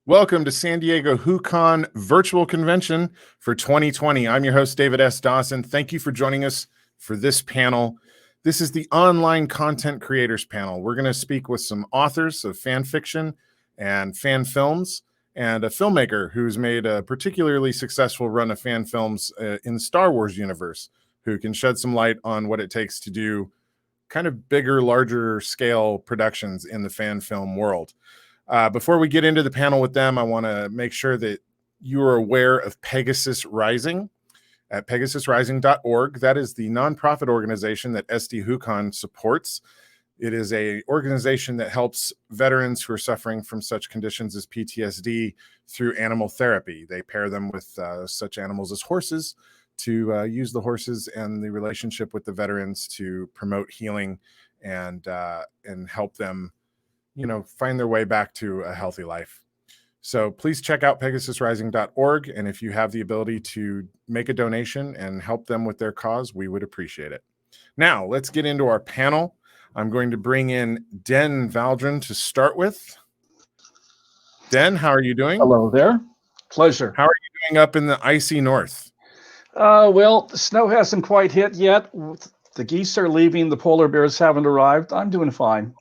Welcome to San Diego WhoCon Virtual Convention for 2020. I'm your host, David S. Dawson. Thank you for joining us for this panel. This is the Online Content Creators Panel. We're going to speak with some authors of fan fiction and fan films, and a filmmaker who's made a particularly successful run of fan films in the Star Wars universe, who can shed some light on what it takes to do kind of bigger, larger scale productions in the fan film world. Before we get into the panel with them, I want to make sure that you are aware of Pegasus Rising at pegasusrising.org. That is the nonprofit organization that SD WhoCon supports. It is an organization that helps veterans who are suffering from such conditions as PTSD through animal therapy. They pair them with such animals as horses to use the horses and the relationship with the veterans to promote healing and help them, find their way back to a healthy life. So please check out pegasusrising.org. And if you have the ability to make a donation and help them with their cause, we would appreciate it. Now, let's get into our panel. I'm going to bring in Den Valdron to start with. Den, how are you doing? Hello there. Pleasure. How are you doing up in the icy north? Well, the snow hasn't quite hit yet. The geese are leaving. The polar bears haven't arrived. I'm doing fine.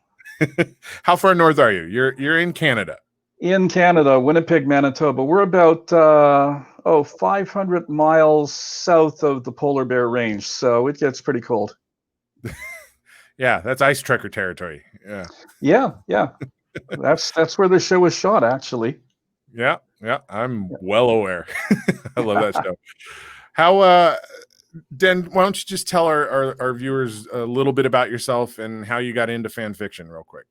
How far north are you? You're in Canada. In Canada, Winnipeg, Manitoba. We're about 500 miles south of the polar bear range, so it gets pretty cold. Yeah, that's ice trekker territory. Yeah. That's where the show was shot, actually. Yeah, I'm well aware. I love that show. How, Den, why don't you just tell our viewers a little bit about yourself and how you got into fan fiction real quick?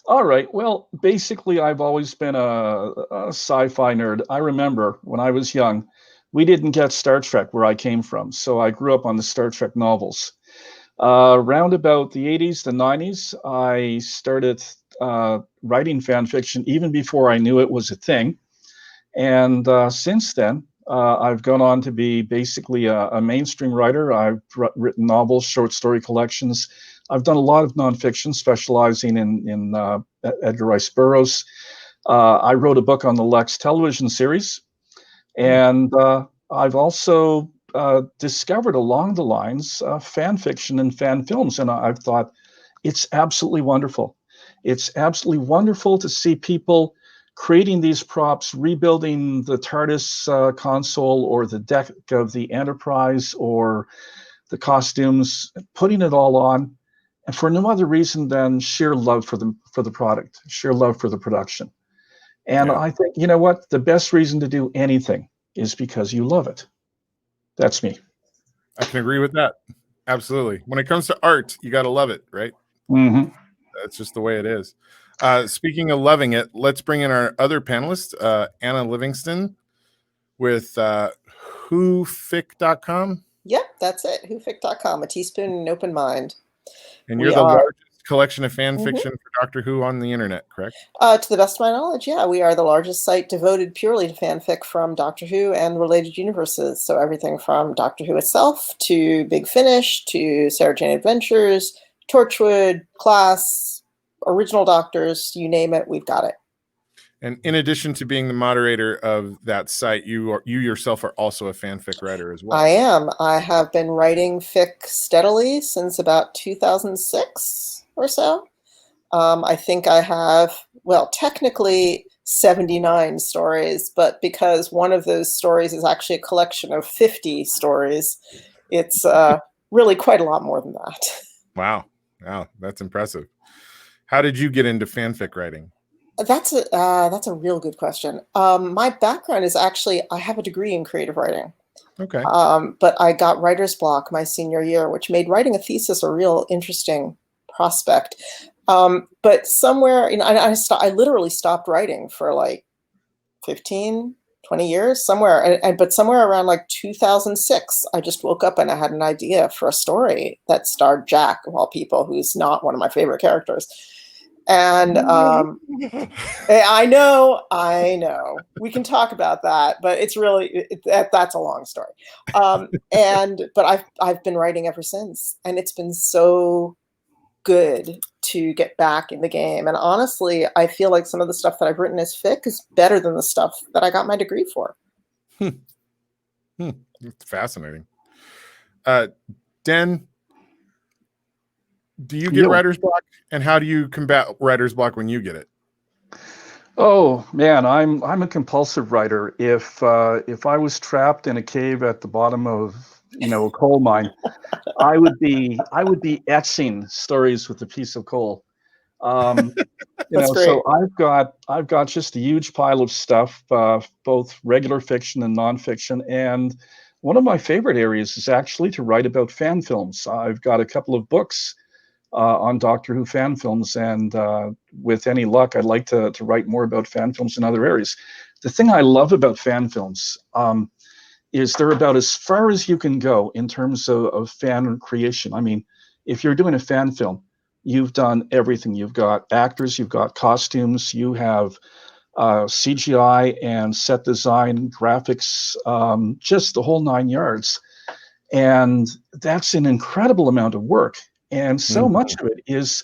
All right. Well, basically, I've always been a sci-fi nerd. I remember when I was young, we didn't get Star Trek where I came from, so I grew up on the Star Trek novels. Around about the 80s, the 90s, I started writing fan fiction even before I knew it was a thing. And since then, I've gone on to be basically a mainstream writer. I've written novels, short story collections. I've done a lot of nonfiction, specializing in Edgar Rice Burroughs. I wrote a book on the Lex television series. And I've also discovered along the lines fan fiction and fan films. And I've thought it's absolutely wonderful. It's absolutely wonderful to see people creating these props, rebuilding the TARDIS console or the deck of the Enterprise or the costumes, putting it all on, and for no other reason than sheer love for the product, sheer love for the production. And I think, you know what, the best reason to do anything is because you love it. That's me. I can agree with that. Absolutely. When it comes to art, you got to love it, right? Mm-hmm. That's just the way it is. Speaking of loving it, let's bring in our other panelist, Anna Livingston with whofic.com. Yep, that's it. Whofic.com, a teaspoon and an open mind. And you're the largest collection of fan fiction for Doctor Who on the internet, correct? To the best of my knowledge, yeah. We are the largest site devoted purely to fanfic from Doctor Who and related universes. So everything from Doctor Who itself to Big Finish to Sarah Jane Adventures, Torchwood, Class, original Doctors, you name it, we've got it. And in addition to being the moderator of that site, you yourself are also a fanfic writer as well. I am. I have been writing fic steadily since about 2006 or so. I think I have, technically 79 stories, but because one of those stories is actually a collection of 50 stories, it's really quite a lot more than that. Wow, that's impressive. How did you get into fanfic writing? That's a real good question. My background is actually, I have a degree in creative writing. Okay. But I got writer's block my senior year, which made writing a thesis a real interesting prospect. But somewhere, I literally stopped writing for like 15, 20 years, somewhere. But somewhere around like 2006, I just woke up and I had an idea for a story that starred Jack, of all people, who's not one of my favorite characters. And I know, we can talk about that, but it's really, that's a long story. But I've been writing ever since, and it's been so good to get back in the game. And honestly, I feel like some of the stuff that I've written as fic is better than the stuff that I got my degree for. It's fascinating. Den, do you get writer's block, and how do you combat writer's block when you get it? Oh man, I'm a compulsive writer. If I was trapped in a cave at the bottom of a coal mine, I would be etching stories with a piece of coal. That's great. So I've got just a huge pile of stuff, both regular fiction and nonfiction. And one of my favorite areas is actually to write about fan films. I've got a couple of books on Doctor Who fan films, and with any luck, I'd like to write more about fan films in other areas. The thing I love about fan films is they're about as far as you can go in terms of fan creation. I mean, if you're doing a fan film, you've done everything. You've got actors, you've got costumes, you have CGI and set design, graphics, just the whole 9 yards. And that's an incredible amount of work. And so much of it is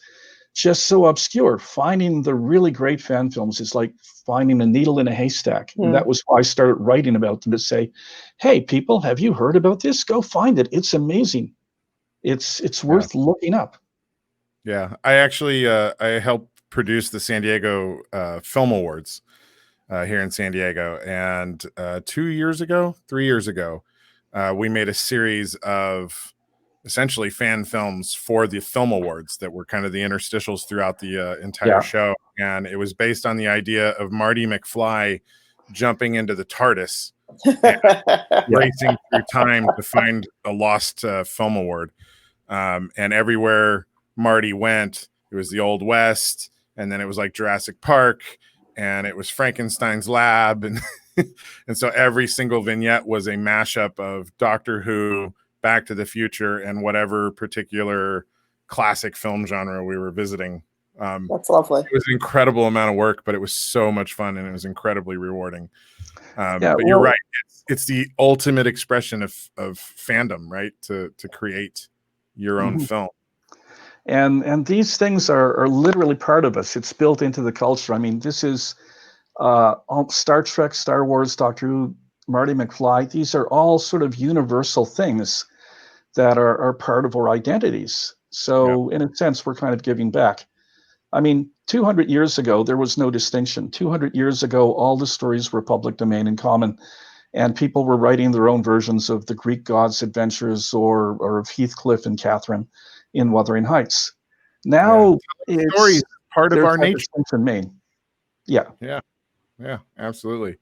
just so obscure. Finding the really great fan films is like finding a needle in a haystack. And that was why I started writing about them, to say, hey, people, have you heard about this? Go find it. It's amazing. It's worth looking up. Yeah, I actually I helped produce the San Diego Film Awards here in San Diego, and 3 years ago, we made a series of essentially fan films for the Film Awards that were kind of the interstitials throughout the entire show, and it was based on the idea of Marty McFly jumping into the TARDIS and racing through time to find a lost film award, and everywhere Marty went, it was the Old West, and then it was like Jurassic Park, and it was Frankenstein's lab, and and so every single vignette was a mashup of Doctor Who, Back to the Future, and whatever particular classic film genre we were visiting. That's lovely. It was an incredible amount of work, but it was so much fun, and it was incredibly rewarding. But you're right; it's the ultimate expression of fandom, right? To create your own film. And these things are literally part of us. It's built into the culture. I mean, this is Star Trek, Star Wars, Doctor Who, Marty McFly. These are all sort of universal things that are part of our identities. So in a sense, we're kind of giving back. I mean, 200 years ago, there was no distinction. 200 years ago, all the stories were public domain and common, and people were writing their own versions of the Greek gods' adventures or of Heathcliff and Catherine in Wuthering Heights. Now it's stories part of our nature. Maine. Yeah, absolutely.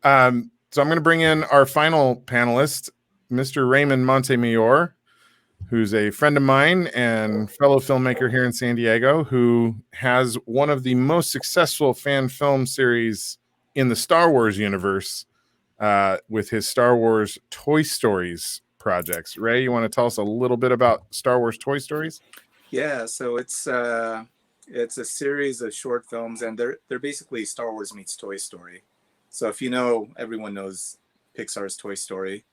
So I'm going to bring in our final panelist, Mr. Raymond Montemayor, who's a friend of mine and fellow filmmaker here in San Diego, who has one of the most successful fan film series in the Star Wars universe with his Star Wars Toy Stories projects. Ray, you want to tell us a little bit about Star Wars Toy Stories? Yeah, so it's a series of short films, and they're basically Star Wars meets Toy Story. So if you know, everyone knows Pixar's Toy Story,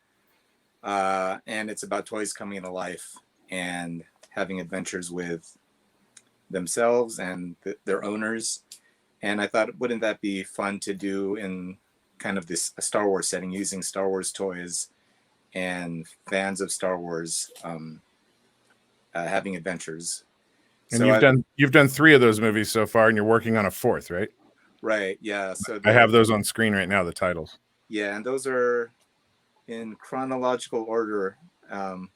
and it's about toys coming to life and having adventures with themselves and their owners. And I thought, wouldn't that be fun to do in kind of this Star Wars setting, using Star Wars toys and fans of Star Wars having adventures. And so you've done 3 of those movies so far, and you're working on a 4th, right? Right. Yeah. So I have those on screen right now, the titles. Yeah, and those are in chronological order, but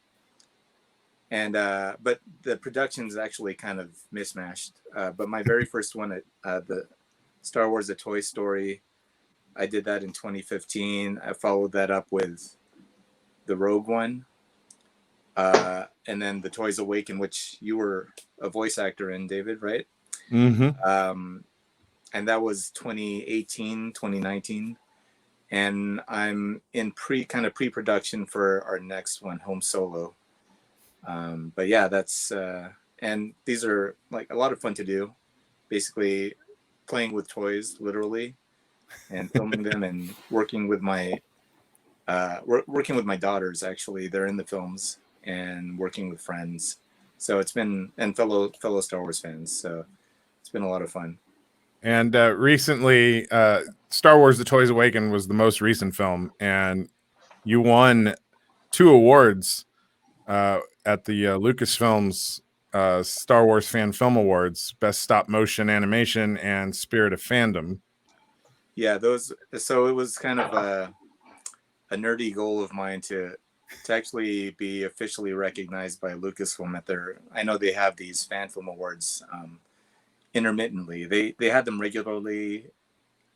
the production's actually kind of mismatched. But my very first one, the Star Wars: A Toy Story, I did that in 2015. I followed that up with the Rogue One, and then The Toys Awaken, which you were a voice actor in, David, right? Mm-hmm. And that was 2018, 2019. And I'm in pre-production for our next one, Home Solo. But yeah, that's and these are like a lot of fun to do. Basically, playing with toys, literally, and filming them, and working with my daughters. Actually, they're in the films, and working with friends. So it's been, and fellow Star Wars fans. So it's been a lot of fun. And recently, Star Wars: The Toys Awaken was the most recent film, and you won 2 awards at the Lucasfilms Star Wars Fan Film Awards: Best Stop Motion Animation and Spirit of Fandom. Yeah, those. So it was kind of a nerdy goal of mine to actually be officially recognized by Lucasfilm at their. I know they have these fan film awards intermittently. They had them regularly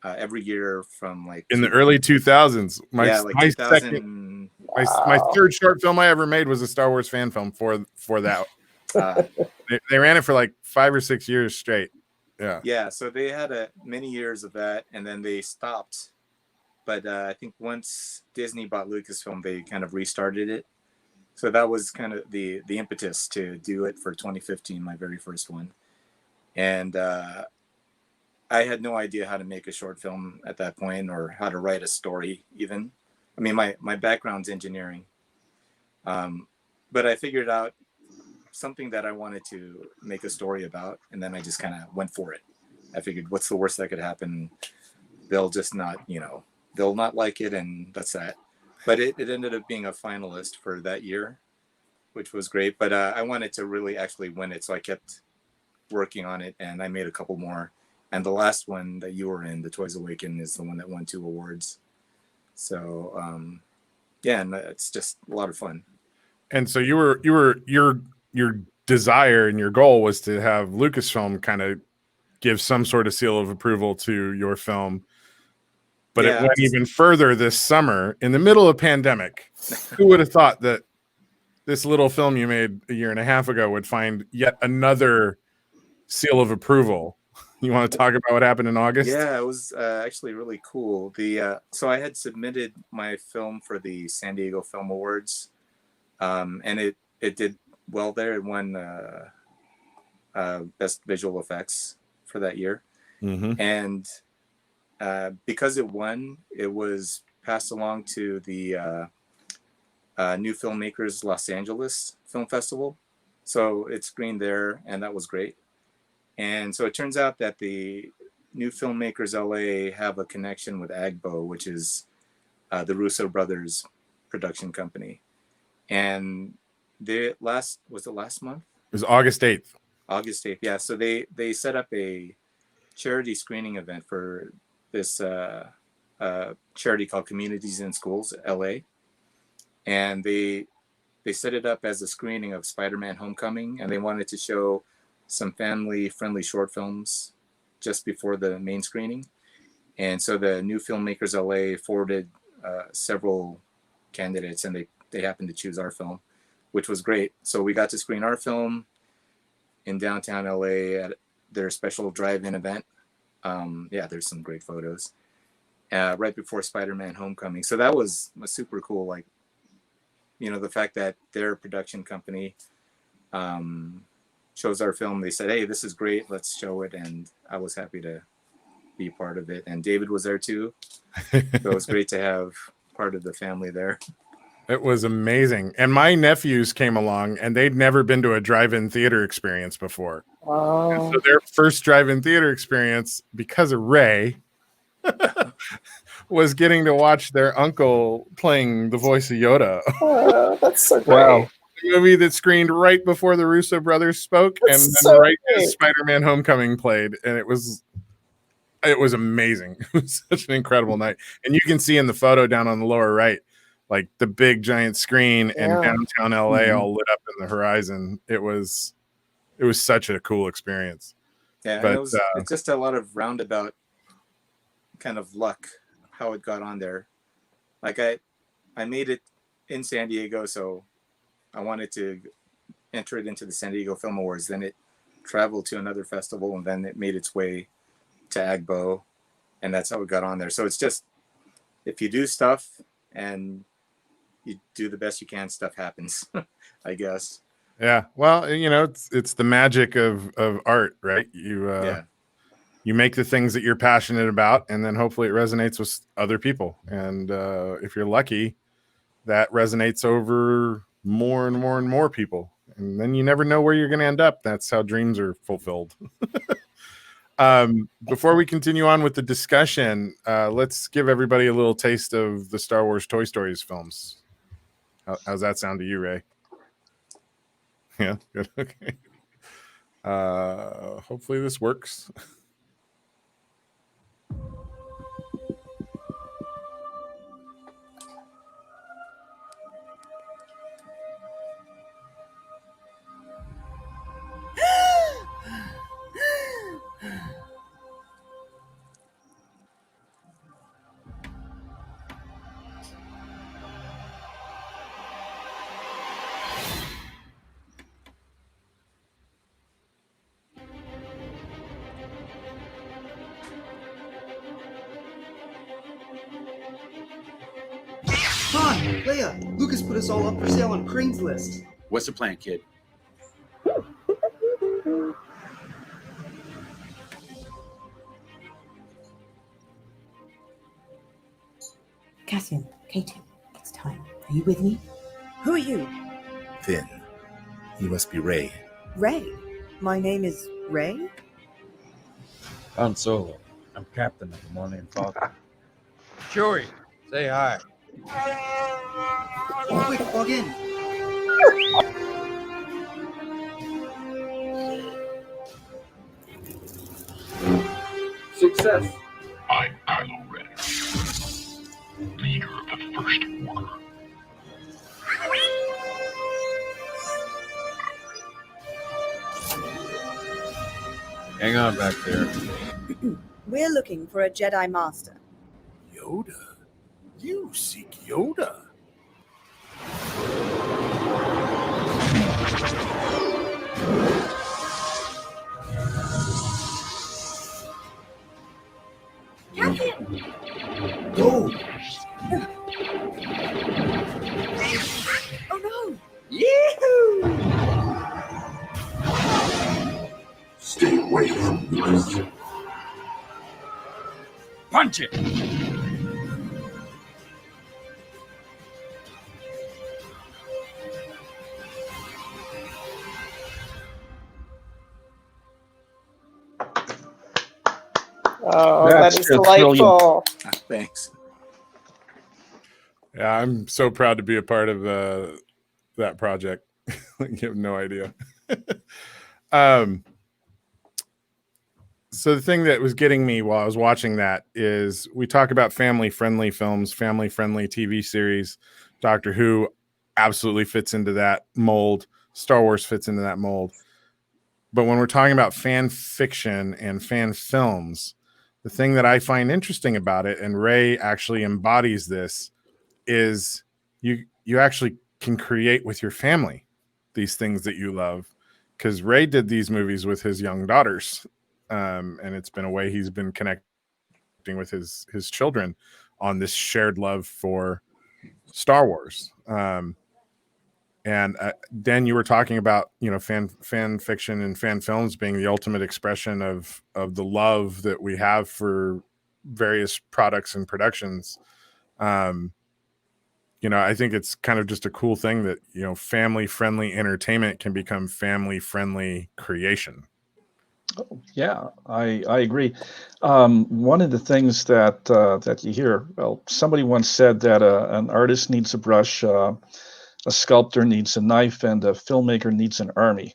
every year from like in the early 2000s. Like my 2000. My third short film I ever made was a Star Wars fan film for that. They ran it for like 5 or 6 years straight. Yeah. So they had many years of that, and then they stopped. But I think once Disney bought Lucasfilm, they kind of restarted it. So that was kind of the impetus to do it for 2015, my very first one. And I had no idea how to make a short film at that point, or how to write a story even. I mean, my background's engineering. But I figured out something that I wanted to make a story about, and then I just kind of went for it. I figured, what's the worst that could happen? They'll just not, they'll not like it, and that's that. But it ended up being a finalist for that year, which was great. But I wanted to really actually win it, so I kept working on it, and I made a couple more. And the last one that you were in, The Toys Awaken, is the one that won 2 awards. So yeah, and it's just a lot of fun. And so your desire and your goal was to have Lucasfilm kind of give some sort of seal of approval to your film. But it went even further this summer in the middle of pandemic. Who would have thought that this little film you made a year and a half ago would find yet another seal of approval? You want to talk about what happened in August? Yeah, it was actually really cool. So I had submitted my film for the San Diego Film Awards, and it did well there. It won Best Visual Effects for that year. Mm-hmm. And because it won, it was passed along to the New Filmmakers Los Angeles Film Festival. So it screened there, and that was great. And so it turns out that the New Filmmakers LA have a connection with Agbo, which is the Russo brothers production company. And was it last month? It was August 8th. August 8th, yeah. So they set up a charity screening event for this charity called Communities in Schools LA. And they set it up as a screening of Spider-Man Homecoming, and they wanted to show some family-friendly short films just before the main screening. And so the New Filmmakers LA forwarded several candidates, and they happened to choose our film, which was great. So we got to screen our film in downtown LA at their special drive-in event. Yeah, there's some great photos right before Spider-Man Homecoming. So that was super cool. Like, the fact that their production company shows our film. They said, hey, this is great, let's show it. And I was happy to be part of it. And David was there too. So it was great to have part of the family there. It was amazing. And my nephews came along, and they'd never been to a drive-in theater experience before. Wow. So their first drive-in theater experience, because of Ray, was getting to watch their uncle playing the voice of Yoda. Oh, that's so great. Wow. The movie that screened right before the Russo brothers spoke, That's and then so right great. as Spider-Man Homecoming played, and it was amazing. It was such an incredible night. And you can see in the photo down on the lower right, like the big giant screen and downtown LA all lit up in the horizon. It was such a cool experience. Yeah, but it's just a lot of roundabout kind of luck how it got on there. Like I made it in San Diego, so I wanted to enter it into the San Diego Film Awards. Then it traveled to another festival, and then it made its way to Agbo, and that's how it got on there. So it's just, if you do stuff and you do the best you can, stuff happens, I guess. Yeah. Well, it's the magic of art, right? You make the things that you're passionate about, and then hopefully it resonates with other people. And if you're lucky, that resonates over more and more and more people. and then you never know where you're going to end up. That's how dreams are fulfilled. Before we continue on with the discussion, let's give everybody a little taste of the Star Wars Toy Stories films. How's that sound to you, Ray? Yeah, good. Okay. Hopefully this works. Han, Leia, Lucas put us all up for sale on Craigslist. What's the plan, kid? Cassian, Katie, it's time. Are you with me? Who are you? Finn, you must be Ray. Ray. My name is Ray? Han Solo. I'm captain of the Millennium Falcon. Chewie, say hi. Quick, log in. Success. I'm Kylo Ren, leader of the First Order. Hang on back there. We're looking for a Jedi Master. Yoda? You seek Yoda? Go! Oh no! Yee-hoo! Stay away from Lucas. Punch it! Oh, That's that is just delightful. Thanks. Yeah, I'm so proud to be a part of that project. You have no idea. So the thing that was getting me while I was watching that is we talk about family-friendly films, family-friendly TV series. Doctor Who absolutely fits into that mold. Star Wars fits into that mold. But when we're talking about fan fiction and fan films, the thing that I find interesting about it, and Ray actually embodies this, is you actually can create with your family these things that you love. Because Ray did these movies with his young daughters. And it's been a way he's been connecting with his children on this shared love for Star Wars. And Dan, you were talking about, fan fiction and fan films being the ultimate expression of the love that we have for various products and productions. I think it's kind of just a cool thing that, family friendly entertainment can become family friendly creation. Yeah, I agree. One of the things that you hear, well, somebody once said that an artist needs a brush, a sculptor needs a knife, and a filmmaker needs an army.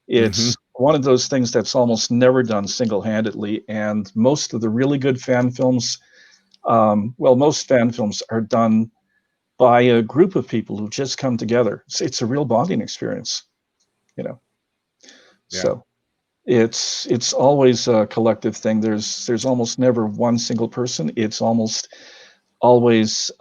It's one of those things that's almost never done single-handedly, and most of the really good fan films, most fan films are done by a group of people who just come together. It's a real bonding experience, Yeah. So it's always a collective thing. There's almost never one single person. It's almost always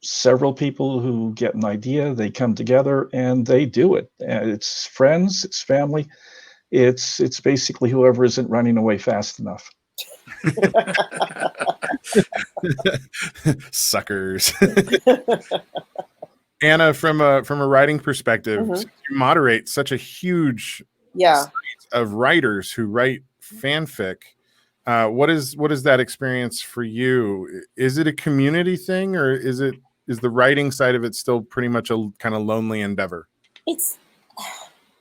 several people who get an idea, they come together and they do it. And it's friends, it's family, it's basically whoever isn't running away fast enough. Suckers. Anna, from a writing perspective, you moderate such a huge site of writers who write fanfic. What is that experience for you? Is it a community thing, or is it is the writing side of it still pretty much a kind of lonely endeavor? It's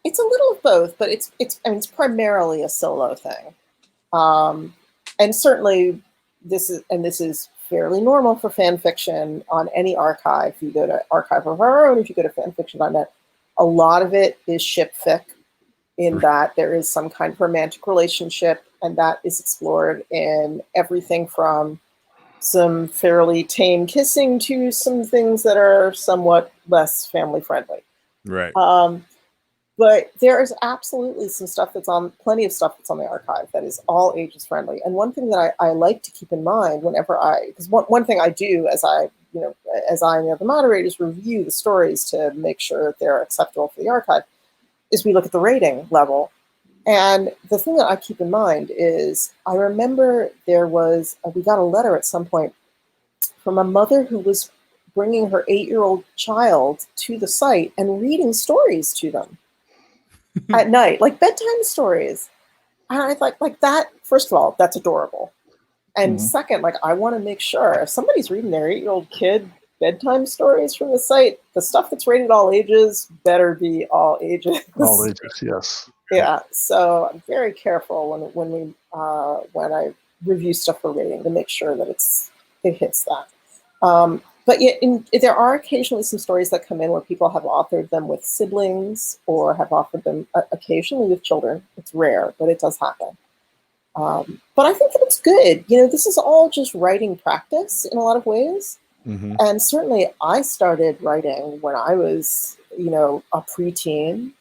a little of both, but it's I mean, it's primarily a solo thing. And certainly this is fairly normal for fan fiction on any archive. If you go to Archive of Our Own, if you go to fanfiction.net, a lot of it is ship fic, in that there is some kind of romantic relationship, and that is explored in everything from some fairly tame kissing to some things that are somewhat less family friendly. Right. But there is absolutely plenty of stuff that's on the archive that is all ages friendly. And one thing that I like to keep in mind because one thing I do as I and the other moderators review the stories to make sure that they're acceptable for the archive, is we look at the rating level. And the thing that I keep in mind is I remember we got a letter at some point from a mother who was bringing her 8-year-old child to the site and reading stories to them at night, like bedtime stories. And I thought, like that, first of all, that's adorable. And second, like, I want to make sure if somebody's reading their 8-year-old kid bedtime stories from the site, the stuff that's rated all ages better be all ages. All ages, yes. Yeah. So I'm very careful when I review stuff for rating to make sure that it hits that. But yet, there are occasionally some stories that come in where people have authored them with siblings or have authored them occasionally with children. It's rare, but it does happen. But I think that it's good. This is all just writing practice in a lot of ways. Mm-hmm. And certainly I started writing when I was, a preteen,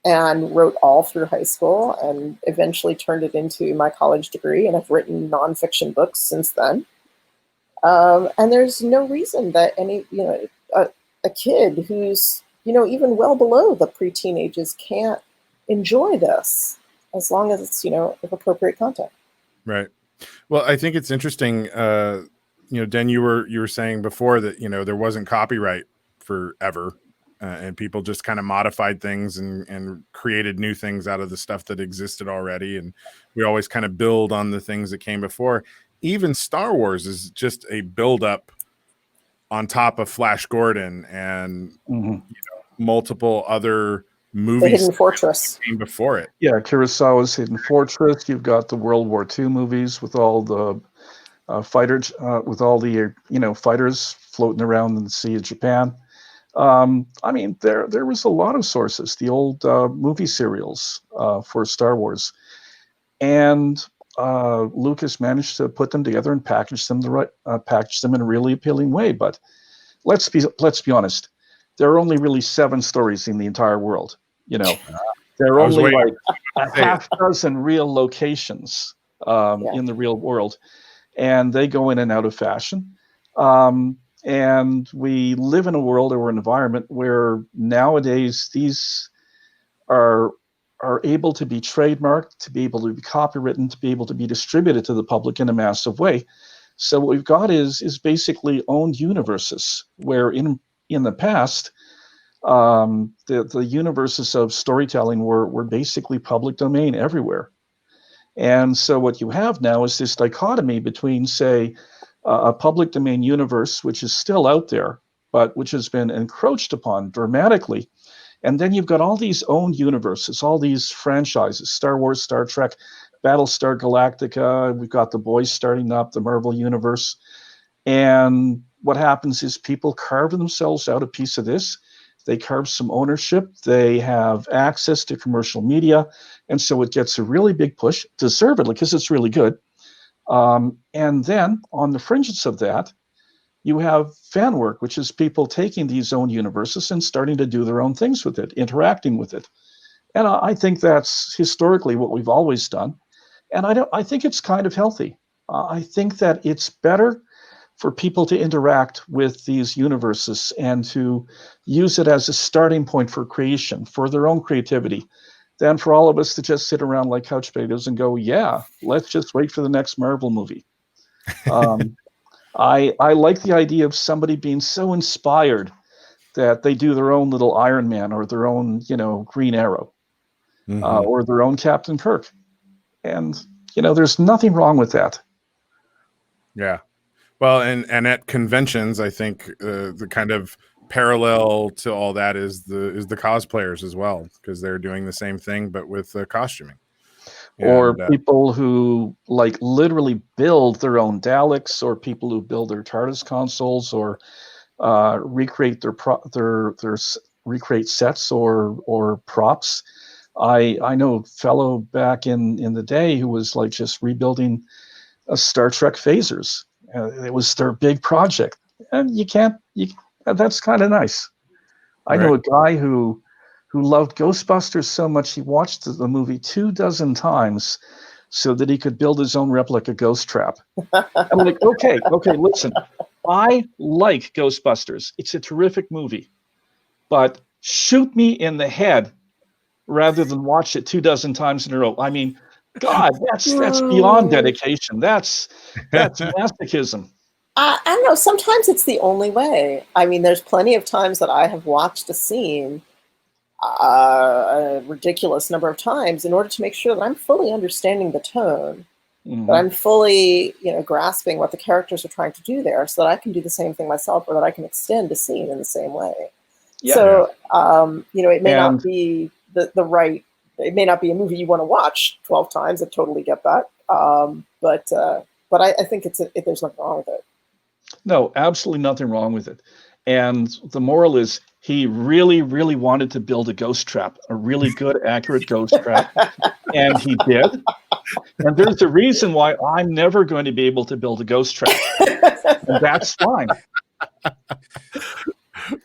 and wrote all through high school and eventually turned it into my college degree. And I've written nonfiction books since then. And there's no reason that a kid who's, even well below the preteen ages can't enjoy this, as long as it's, of appropriate content. Right. Well, I think it's interesting. Den, you were saying before that, there wasn't copyright forever, and people just kind of modified things and created new things out of the stuff that existed already. And we always kind of build on the things that came before. Even Star Wars is just a buildup on top of Flash Gordon and multiple other movies. The Hidden Fortress came before it. Yeah, Kurosawa's Hidden Fortress. You've got the World War II movies with all the fighters, fighters floating around in the Sea of Japan. There was a lot of sources. The old movie serials for Star Wars, and Lucas managed to put them together and package them in a really appealing way. But let's be honest, there are only really 7 stories in the entire world. There are only like a half dozen real locations in the real world, and they go in and out of fashion. And we live in a world or an environment where nowadays these are able to be trademarked, to be able to be copywritten, to be able to be distributed to the public in a massive way. So what we've got is basically owned universes, where in the past, the universes of storytelling were basically public domain everywhere. And so what you have now is this dichotomy between, say, a public domain universe, which is still out there, but which has been encroached upon dramatically. And then you've got all these owned universes, all these franchises, Star Wars, Star Trek, Battlestar Galactica. We've got The Boys starting up, the Marvel Universe. And what happens is people carve themselves out a piece of this. They carve some ownership. They have access to commercial media. And so it gets a really big push, deservedly, because it's really good. And then on the fringes of that, you have fan work, which is people taking these own universes and starting to do their own things with it, interacting with it. And I think that's historically what we've always done. And I think it's kind of healthy. I think that it's better for people to interact with these universes and to use it as a starting point for creation, for their own creativity, than for all of us to just sit around like couch potatoes and go, yeah, let's just wait for the next Marvel movie. I like the idea of somebody being so inspired that they do their own little Iron Man or their own, Green Arrow, or their own Captain Kirk. And, there's nothing wrong with that. Yeah. Well, and at conventions, I think the kind of parallel to all that is the cosplayers as well, because they're doing the same thing but with costuming. Or And, people who like literally build their own Daleks, or people who build their TARDIS consoles, or recreate recreate sets or props. I know a fellow back in the day who was like just rebuilding a Star Trek phasers. It was their big project, and that's kind of nice. I know a guy who loved Ghostbusters so much he watched the movie 24 times so that he could build his own replica ghost trap. I'm like, okay, listen, I like Ghostbusters. It's a terrific movie, but shoot me in the head rather than watch it 24 times in a row. I mean, God, that's beyond dedication. That's masochism. I don't know. Sometimes it's the only way. I mean, there's plenty of times that I have watched a scene a ridiculous number of times in order to make sure that I'm fully understanding the tone, that I'm fully, grasping what the characters are trying to do there, so that I can do the same thing myself, or that I can extend a scene in the same way. Yeah. So, it may not be the right. It may not be a movie you want to watch 12 times. I totally get that. But I think there's nothing wrong with it. No, absolutely nothing wrong with it. And the moral is, he really, really wanted to build a ghost trap, a really good, accurate ghost trap. And he did. And there's a reason why I'm never going to be able to build a ghost trap. And that's fine.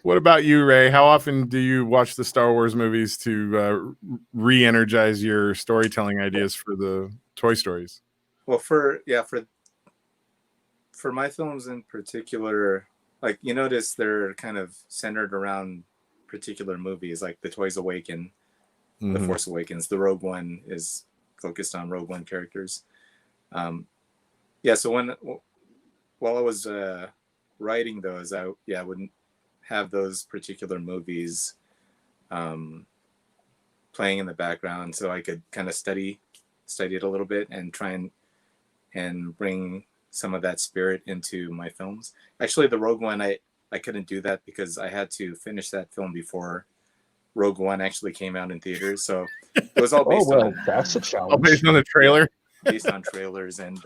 What about you, Ray? How often do you watch the Star Wars movies to re-energize your storytelling ideas for the Toy Stories? Well, for my films in particular, like, you notice they're kind of centered around particular movies, like The Toys Awaken, The Force Awakens. The Rogue One is focused on Rogue One characters. So while I was writing those, I wouldn't have those particular movies playing in the background, so I could kind of study it a little bit and try and bring some of that spirit into my films. Actually, the Rogue One, I couldn't do that because I had to finish that film before Rogue One actually came out in theaters. So it was all based on that's a challenge. All based on the trailer. Based on trailers and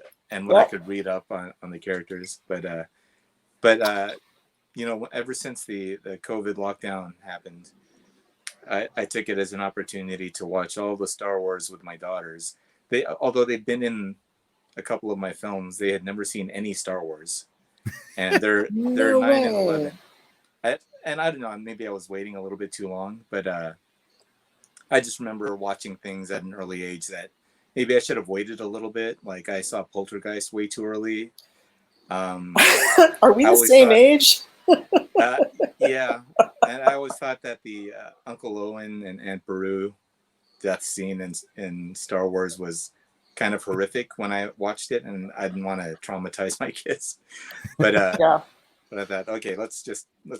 what I could read up on the characters. But ever since the COVID lockdown happened, I took it as an opportunity to watch all the Star Wars with my daughters. Although they've been in a couple of my films, they had never seen any Star Wars, and they're 9 and 11. And I don't know, maybe I was waiting a little bit too long, but I just remember watching things at an early age that maybe I should have waited a little bit. Like, I saw Poltergeist way too early. Are we the same age? Yeah, and I always thought that the Uncle Owen and Aunt Beru death scene in Star Wars was kind of horrific when I watched it, and I didn't want to traumatize my kids. But but I thought, okay, let's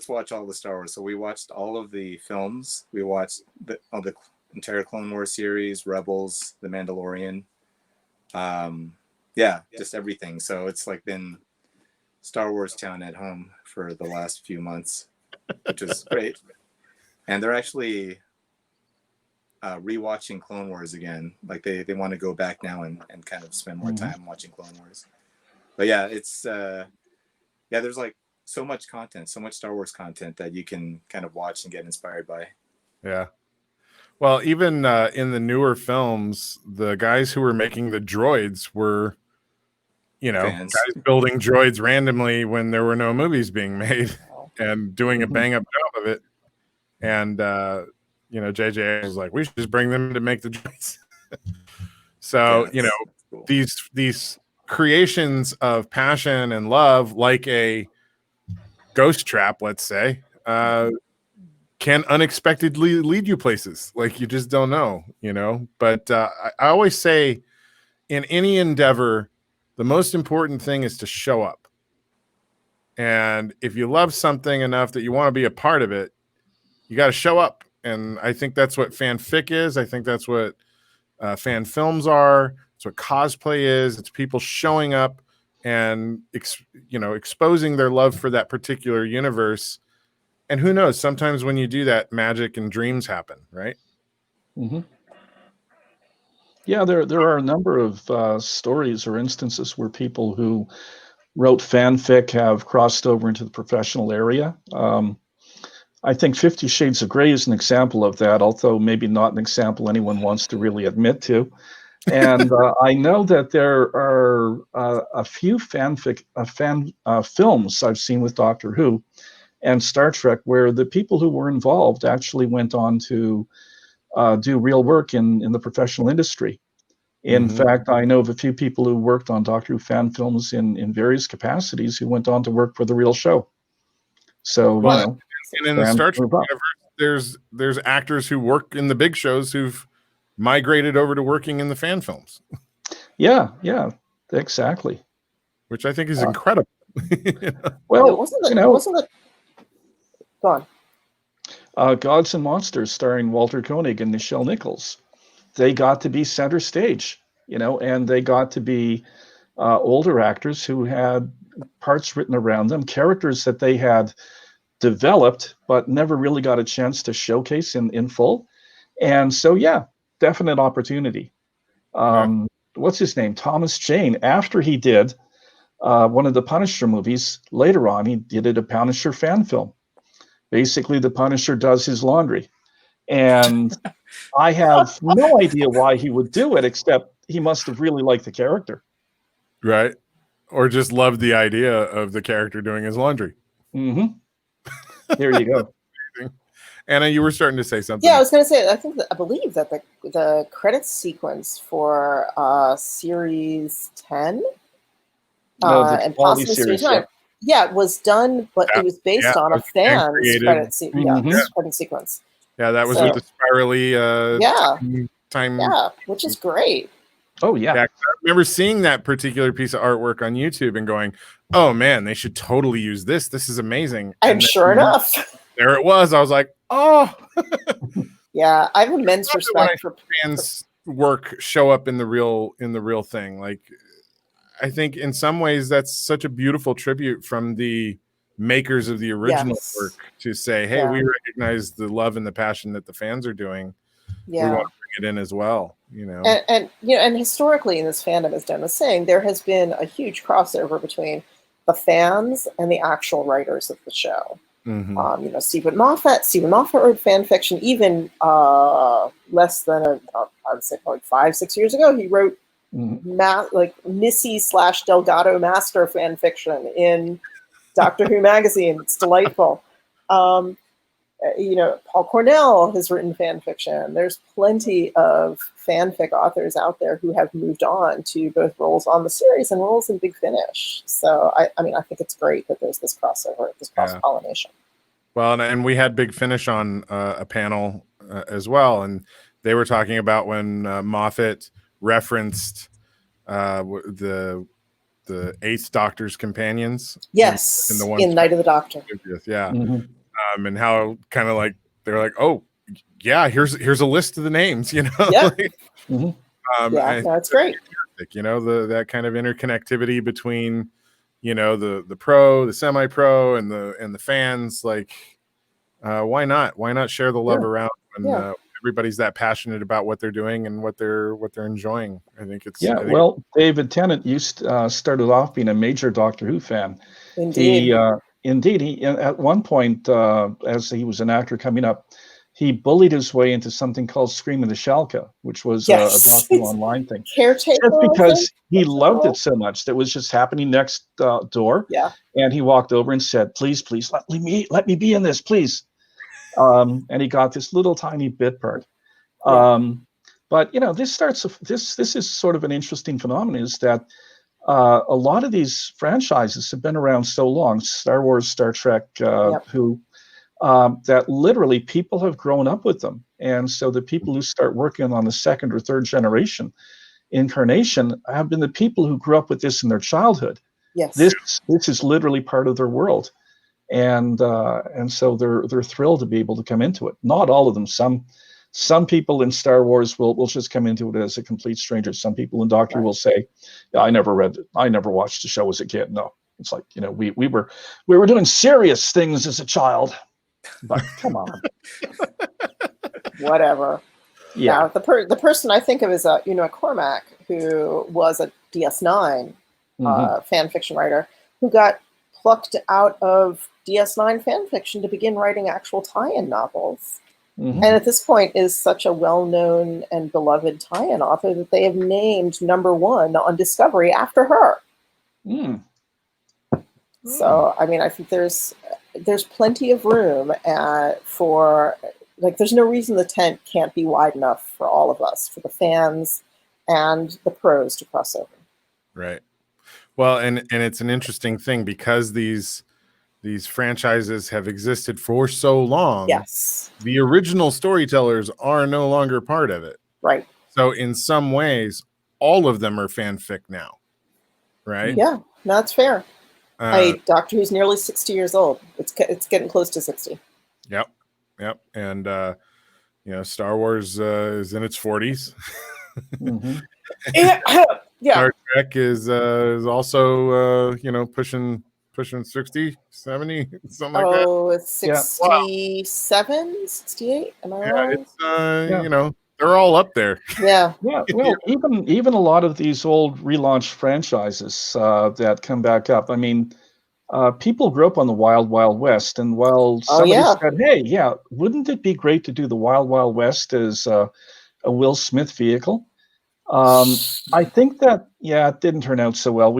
watch all the Star Wars. So we watched all of the films. We watched the entire Clone Wars series, Rebels, The Mandalorian. Just everything. So it's like been Star Wars town at home for the last few months, which is great. And they're actually rewatching Clone Wars again. Like they want to go back now and kind of spend more time watching Clone Wars. But yeah, it's there's like so much content, so much Star Wars content that you can kind of watch and get inspired by. Yeah. Well, even in the newer films, the guys who were making the droids were, Fans. guys building droids randomly when there were no movies being made and doing a bang up job of it. And, JJ was like, we should just bring them to make the droids. So, cool. These creations of passion and love, like a ghost trap, let's say, can unexpectedly lead you places. Like, you just don't know, But I always say, in any endeavor, the most important thing is to show up. And if you love something enough that you want to be a part of it, you got to show up. And I think that's what fanfic is. I think that's what fan films are. It's what cosplay is. It's people showing up and exposing their love for that particular universe. And who knows, sometimes when you do that, magic and dreams happen, right? Mm-hmm. Yeah, there are a number of stories or instances where people who wrote fanfic have crossed over into the professional area. I think 50 Shades of Grey is an example of that, although maybe not an example anyone wants to really admit to. And I know that there are a few films I've seen with Doctor Who and Star Trek where the people who were involved actually went on to do real work in the professional industry. In fact, I know of a few people who worked on Doctor Who fan films in various capacities who went on to work for the real show. So, and in the Star Trek universe, there's actors who work in the big shows who've migrated over to working in the fan films. Yeah, exactly. Which I think is incredible. Well, wasn't it? Go on. Gods and Monsters, starring Walter Koenig and Nichelle Nichols. They got to be center stage, and they got to be older actors who had parts written around them, characters that they had developed but never really got a chance to showcase in full. And so, yeah, definite opportunity. What's his name? Thomas Jane, after he did one of the Punisher movies, later on, he did a Punisher fan film. Basically, the Punisher does his laundry. And I have no idea why he would do it, except he must have really liked the character. Right. Or just loved the idea of the character doing his laundry. Mm-hmm. There you go. Anna, you were starting to say something. Yeah, I was going to say, I believe that the credits sequence for series 10 and possibly series 9, it was done, but it was based on a fan's credit sequence. Yeah, that was with the spirally time. Yeah, which is great. Oh, yeah. I remember seeing that particular piece of artwork on YouTube and going, oh, man, they should totally use this. This is amazing. And sure enough. There it was. I was like, oh. Yeah, I have immense respect for fans' work show up in the real thing. Like, I think in some ways that's such a beautiful tribute from the makers of the original work to say, hey, we recognize the love and the passion that the fans are doing. Yeah. We want to bring it in as well, And historically in this fandom, as Den was saying, there has been a huge crossover between the fans and the actual writers of the show. Mm-hmm. Stephen Moffat wrote fan fiction even less than I would say probably 5-6 years ago. He wrote Missy / Delgado Master fan fiction in Doctor Who magazine. It's delightful. Paul Cornell has written fan fiction. There's plenty of fanfic authors out there who have moved on to both roles on the series and roles in Big Finish. So I think it's great that there's this crossover, this cross-pollination. Well, and we had Big Finish on a panel as well, and they were talking about when Moffat referenced the Eighth Doctor's companions. Yes, in Night of the Doctor. Yeah. Mm-hmm. And how kind of like they're like, oh yeah, here's a list of the names, Yeah. That's great. That kind of interconnectivity between the pro, the semi-pro, and the fans. Like, why not share the love around when everybody's that passionate about what they're doing and what they're enjoying? I think it's David Tennant started off being a major Doctor Who fan. Indeed. He at one point, as he was an actor coming up, he bullied his way into something called Scream of the Shalka, which was a Doctor Who online thing. Caretaker. Just because he loved it so much that was just happening next door. Yeah. And he walked over and said, "Please, let me be in this, please." And he got this little tiny bit part. But this is sort of an interesting phenomenon, is that a lot of these franchises have been around so long, Star Wars, Star Trek, Who, that literally people have grown up with them. And so the people who start working on the second or third generation incarnation have been the people who grew up with this in their childhood. Yes. This is literally part of their world. And so they're thrilled to be able to come into it. Not all of them. Some Some people in Star Wars will just come into it as a complete stranger. Some people in Doctor will say, yeah, I never read it. I never watched the show as a kid. No, it's like, we were doing serious things as a child. But come on. Whatever. Yeah. Now, the person I think of is Cormac, who was a DS9 fan fiction writer who got plucked out of DS9 fan fiction to begin writing actual tie-in novels. And at this point is such a well-known and beloved tie-in author that they have named #1 on Discovery after her. So, I mean, I think there's plenty of room for, like, there's no reason the tent can't be wide enough for all of us, for the fans and the pros to cross over. Right. Well, and it's an interesting thing because these franchises have existed for so long. Yes. The original storytellers are no longer part of it. Right. So in some ways, all of them are fanfic now. Right? Yeah, that's fair. Doctor Who's nearly 60 years old. It's getting close to 60. Yep. And Star Wars is in its 40s. Yeah. Star Trek is also pushing 60, 70, something like that. Oh, it's 67, 68. Am I wrong? It's they're all up there. Yeah. Yeah. Well, even a lot of these old relaunched franchises that come back up. I mean, people grew up on the Wild Wild West, and while somebody said, "Hey, yeah, wouldn't it be great to do the Wild Wild West as a Will Smith vehicle?" I think that it didn't turn out so well.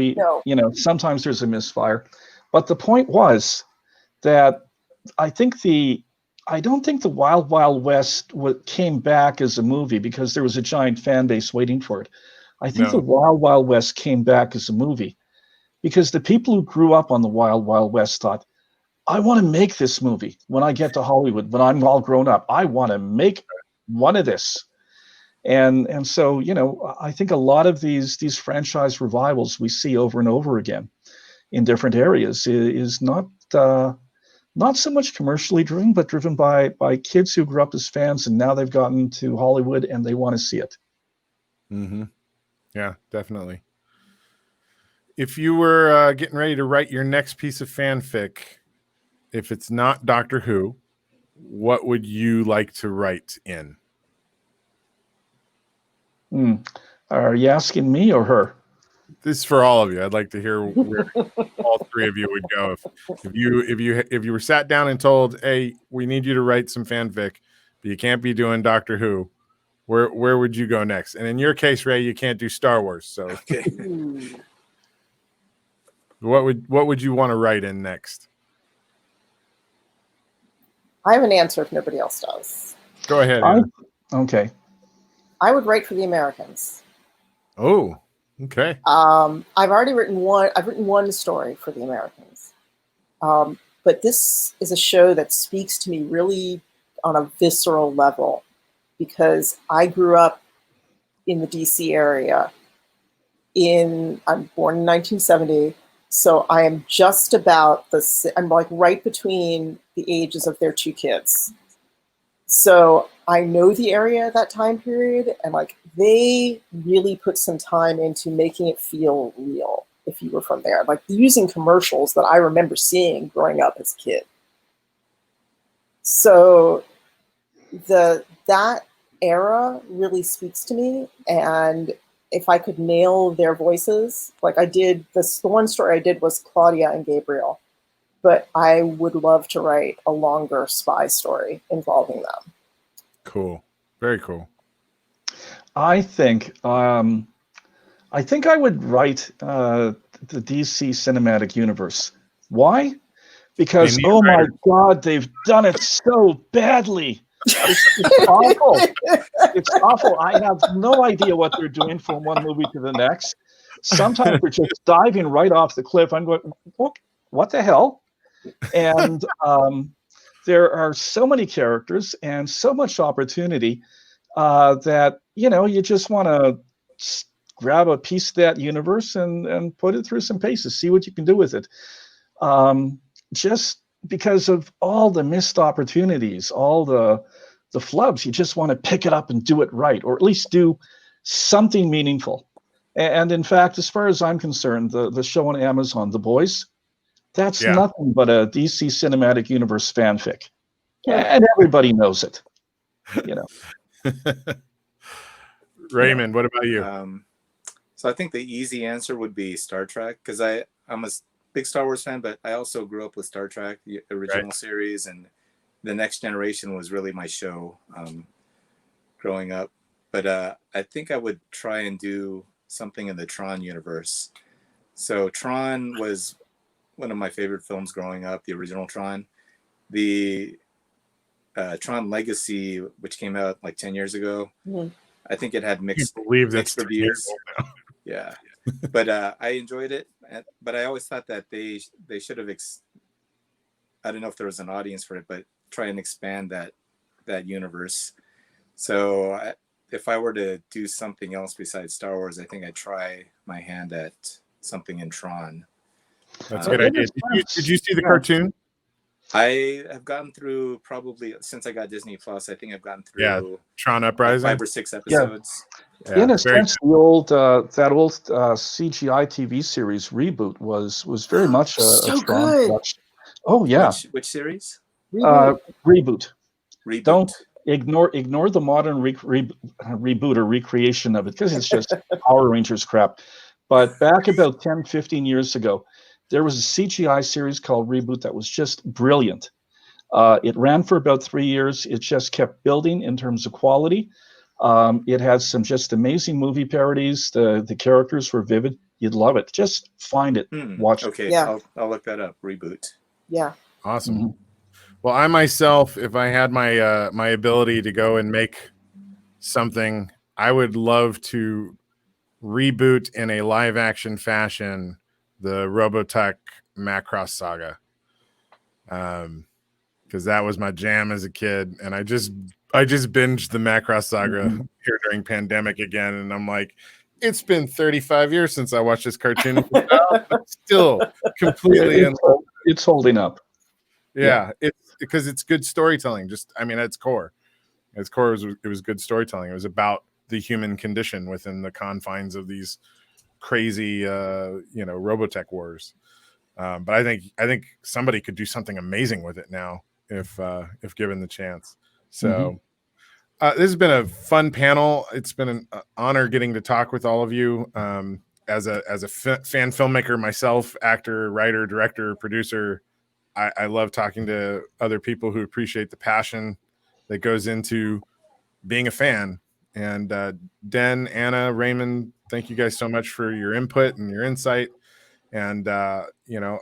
Sometimes there's a misfire, but the point was that I don't think the Wild Wild West came back as a movie because there was a giant fan base waiting for it. I think the Wild Wild West came back as a movie because the people who grew up on the Wild Wild West thought, I want to make this movie when I get to Hollywood, when I'm all grown up. I want to make one of this. And so, I think a lot of these franchise revivals we see over and over again in different areas is not so much commercially driven, but driven by kids who grew up as fans and now they've gotten to Hollywood and they want to see it. Yeah, definitely. If you were getting ready to write your next piece of fanfic, if it's not Doctor Who, what would you like to write in? Are you asking me or her? This is for all of you. I'd like to hear where all three of you would go. If you were sat down and told, "Hey, we need you to write some fanfic, but you can't be doing Doctor Who," where would you go next? And in your case, Ray, you can't do Star Wars. So, Okay. what would you want to write in next? I have an answer if nobody else does. Go ahead. Okay. I would write for the Americans. Oh, okay. I've already written one. I've written one story for the Americans, but this is a show that speaks to me really on a visceral level because I grew up in the DC area. I'm born in 1970, so I am just about I'm like right between the ages of their two kids. So I know the area at that time period, and like they really put some time into making it feel real if you were from there. Like using commercials that I remember seeing growing up as a kid. So that era really speaks to me, and if I could nail their voices, like I did the one story I did was Claudia and Gabriel, but I would love to write a longer spy story involving them. Cool. Very cool. I think I would write the DC cinematic universe. Why? Because my God, they've done it so badly. It's awful. It's awful. I have no idea what they're doing from one movie to the next. Sometimes they're just diving right off the cliff. I'm going, what the hell? And there are so many characters and so much opportunity that, you just want to grab a piece of that universe and put it through some paces, see what you can do with it. Just because of all the missed opportunities, all the The flubs, you just want to pick it up and do it right, or at least do something meaningful. And in fact, as far as I'm concerned, the show on Amazon, The Boys, that's nothing but a DC Cinematic Universe fanfic. And everybody knows it, you know. Raymond, what about you? So I think the easy answer would be Star Trek, because I'm a big Star Wars fan, but I also grew up with Star Trek, the original series, and The Next Generation was really my show growing up. But I think I would try and do something in the Tron universe. So Tron was one of my favorite films growing up, the original Tron. The Tron Legacy, which came out like 10 years ago, I think it had mixed reviews. Yeah, but I enjoyed it. But I always thought that they should have. I don't know if there was an audience for it, but try and expand that universe. So if I were to do something else besides Star Wars, I think I'd try my hand at something in Tron. That's a good idea. Did you see the cartoon? I have gotten through, probably since I got Disney Plus, I think I've gotten through Tron Uprising, 5 or 6 episodes. Yeah. In a sense, the old CGI TV series Reboot was very much a Tron production. Oh yeah. Which series? Reboot. Reboot. Don't ignore the modern reboot or recreation of it, because it's just Power Rangers crap. But back about 10, 15 years ago, there was a CGI series called Reboot that was just brilliant. It ran for about 3 years. It just kept building in terms of quality. It had some just amazing movie parodies. The characters were vivid. You'd love it. Just find it, watch it. Okay, yeah. I'll look that up. Reboot. Yeah. Awesome. Mm-hmm. Well, I myself, if I had my my ability to go and make something, I would love to reboot in a live action fashion the Robotech Macross saga, because that was my jam as a kid, and I just binged the Macross saga here during pandemic again, and I'm like, it's been 35 years since I watched this cartoon. Still completely it's holding up. Yeah, it's because it's good storytelling. Just, I mean, at its core, it was good storytelling. It was about the human condition within the confines of these crazy, Robotech wars. But I think somebody could do something amazing with it now if given the chance. So this has been a fun panel. It's been an honor getting to talk with all of you. As a fan filmmaker myself, actor, writer, director, producer, I love talking to other people who appreciate the passion that goes into being a fan. And Den, Anna, Raymond, thank you guys so much for your input and your insight. And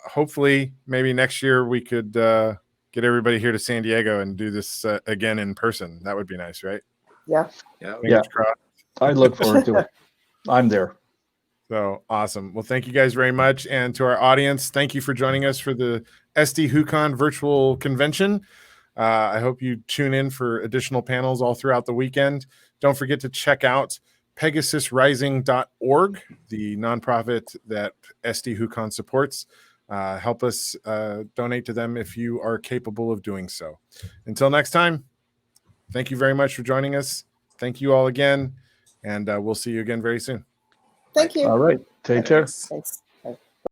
hopefully maybe next year we could get everybody here to San Diego and do this again in person. That would be nice, right? Yeah. Yeah. I look forward to it. I'm there. So awesome. Well, thank you guys very much. And to our audience, thank you for joining us for the SD WhoCon virtual convention. I hope you tune in for additional panels all throughout the weekend. Don't forget to check out PegasusRising.org, the nonprofit that SD WhoCon supports. Help us donate to them if you are capable of doing so. Until next time, thank you very much for joining us. Thank you all again, and we'll see you again very soon. Thank you. All right. Take care. Thanks.